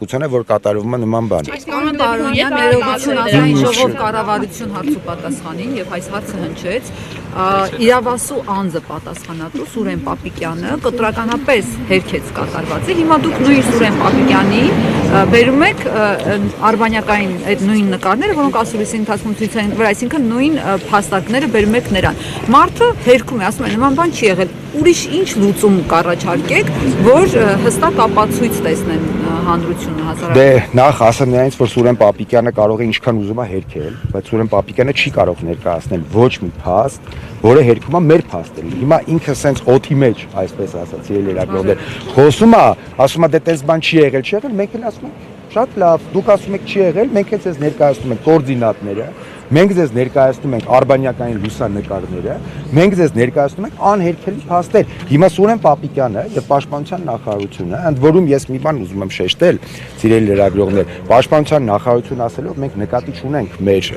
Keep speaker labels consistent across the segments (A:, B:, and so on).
A: տեղեկատվությունը, որ կատարվում է նման բան։
B: Պարոն Բարոյան, ներողություն ազգային ժողով կառավարություն հարցու պատասխանին եւ այս հարցը հնչեց իրավասու անձը պատասխանատու Սուրեն Պապիկյանը կտրականապես հերքեց կատարվածը։ Հիմա դուք նույն Սուրեն Պապիկյանի բերում եք արբանյակային այդ նույն նկարները, որոնք ասուլիսի ընթացքում ցույց են տվել, այսինքն նույն փաստարկները բերում եք նրան։ Մարդը հերքում է, ասում է նման բան չի եղել։ Ուրիշ ինչ լուծում կառաջարկեք, որ հստակ ապացույց տեսնեն հանրությունը հասարակությունը։
A: Դե նախ ասեմ նրանից, որ Սուրեն Պապիկյանը կարող է ինչքան ուզում է հերքել, բայց Սուրեն Պապիկյանը չի կարող ներկայացնել ոչ մի փաստ, որը հերքում է մեր փաստերին։ Հիմա ինքը սենց օթի մեջ, այսպես ասած, իրել երակողներ, խոսում է, ասում է դե տես բան չի եղել, մենք էլ ասում ենք շատ լավ, դուք ասում եք չի եղել, մենք էլ ձեզ ներկայացնում ենք կոորդինատները, մենք ձեզ ներկայացնում ենք արբանյակային լուսանկարները, մենք ձեզ ներկայացնում ենք անհերքելի փաստեր։ Հիմա Սուրեն Պապիկյանը եւ Պաշտպանության նախարարությունը, ընդ որում ես մի բան ուզում եմ շեշտել, ծիրելի լրագրողներ, Պաշտպանության նախարարությունը ասելով մենք նկատի չունենք մեր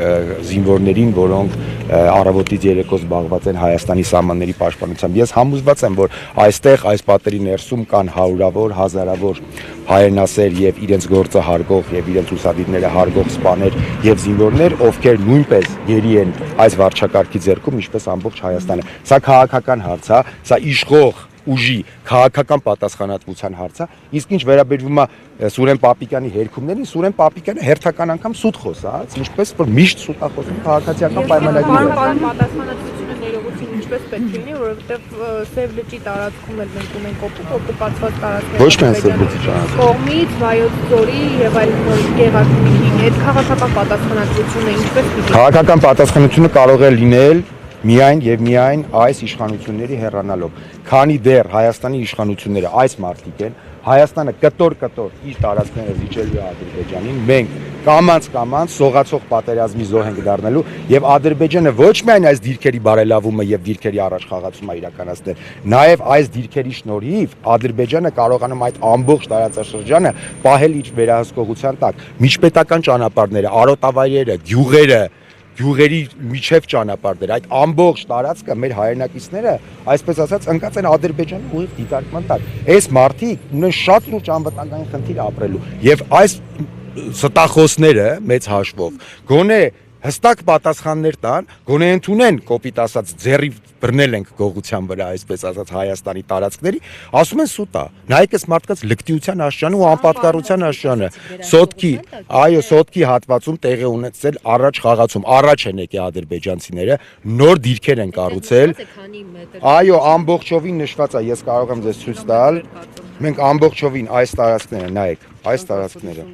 A: զինվորներին, որոնք առավոտից երեկո զբաղված են Հայաստանի սահմանների պաշտպանությամբ։ Ես համոզված եմ, որ այստեղ այս պատերի ներսում կան հարյուրավոր, հազարավոր հայրենասեր եւ իրենց գործը հարգող եւ իրենց ուսադիրները հարգող սպաներ եւ զինվորներ, ովքեր նույնպես գերի են այս վարչակարգի ձեռքում, ինչպես ամբողջ Հայաստանը։ Սա քաղաքական հարց է, սա իշխող ուժի քաղաքական պատասխանատվության հարց է, իսկ ինչ վերաբերվում է Սուրեն Պապիկյանի հերքումներին, Սուրեն Պապիկյանը հերթական անգամ սուտ խոսաց, ինչպես որ միշտ սուտ է խոսում քաղաքացիական պայմանագրերը։
C: Պատասխանատվությունը ներողություն ինչպես պետք է լինի, որովհետև Սև լճի տարածքում էլ մենք ունենք օկուպացված տարածքներ։
A: Ոչ միայն Սև լճի տարածքում։
C: Կողմից Վայոց ձորի եւ այլ գեղարքունիքի այդ քաղաքական պատասխանատվությունը ինչպես պիտի։
A: Քաղաքական պատասխանատվությունը կարող է լինել միայն եւ միայն այս իշխանությունների հեռանալով, քանի դեռ Հայաստանի իշխանությունները այս մարդիկ են, Հայաստանը կտոր իր տարածքները զիջելու է Ադրբեջանին, մենք կամած սողացող պատերազմի զոհ ենք դառնալու եւ Ադրբեջանը ոչ միայն այս դիրքերի բարելավումը եւ դիրքերի առաջխաղացումը իրականացնել, նաեւ այս դիրքերի շնորհիվ Ադրբեջանը կարողանում այդ ամբողջ տարածաշրջանը պահել իր վերահսկողության տակ, միջպետական ճանապարհները, արոտավայրերը, գյուղերի միջև ճանապարհներ, այդ ամբողջ տարածքը մեր հայրենակիցները, այսպես ասած, ընկած են Ադրբեջանի ուղիղ դիտարկման տակ։ Այս մարդիկ ունեն շատ լուրջ անվտանգային խնդիր ապրելու եւ այս ստախոսները մեծ հաշվով գոնե հստակ պատասխաններ տան, գոնե ընդունեն կոպիտ ասած ձեռի բռնել ենք գողության վրա, այսպես ասած Հայաստանի տարածքների, ասում են սուտ է։ Նայեք այս մարդկանց լկտիության աշճանը ու անպատկառության աշճանը։ Սոտքի հատվածում տեղի ունեցել առաջ խաղացում, առաջ են եկել ադրբեջանցիները, նոր դիրքեր են կառուցել։ Այո, ամբողջովին նշված է, ես կարող եմ ձեզ ցույց տալ։ Մենք ամբողջովին այս տարածքները, նայեք, այս տարածքները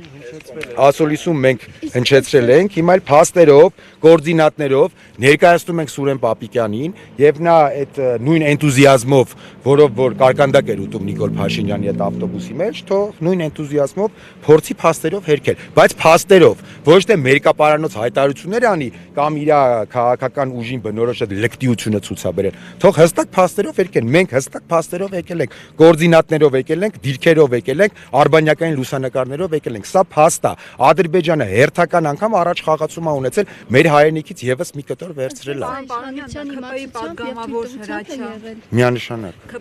A: ասուլիսում մենք հնչեցրել ենք, հիմա էլ փաստերով, կոորդինատներով ներկայացնում ենք Սուրեն Պապիկյանին եւ նա այդ նույն էնտուզիազմով, որով որ կարկանդակ էր ուտում Նիկոլ Փաշինյանի այդ ավտոբուսի մեջ, թող նույն էնտուզիազմով փորձի փաստերով հերքել, բայց փաստերով, ոչ թե մերկապարանոց հայտարարություններ անի կամ իր քաղաքական ուժին բնորոշ լկտիությունը ցուցաբերել, թող հստակ փաստերով հերքեն, մենք հստակ փաստերով եկել ենք, կոորդինատներով եկել ենք, դիրքերով եկել ենք, արբանյակային լուսանկարներով եկել ենք, սա փաստ է, Ադրբեջանը հերթական անգամ առաջ խաղացում է ունեցել մեր հայրենիքից եւս մի կտոր վերցրել է։
B: Պարոն Բարոյան, ԿՊ-ի պատգամավոր Հրաչյա
A: Միանշանակ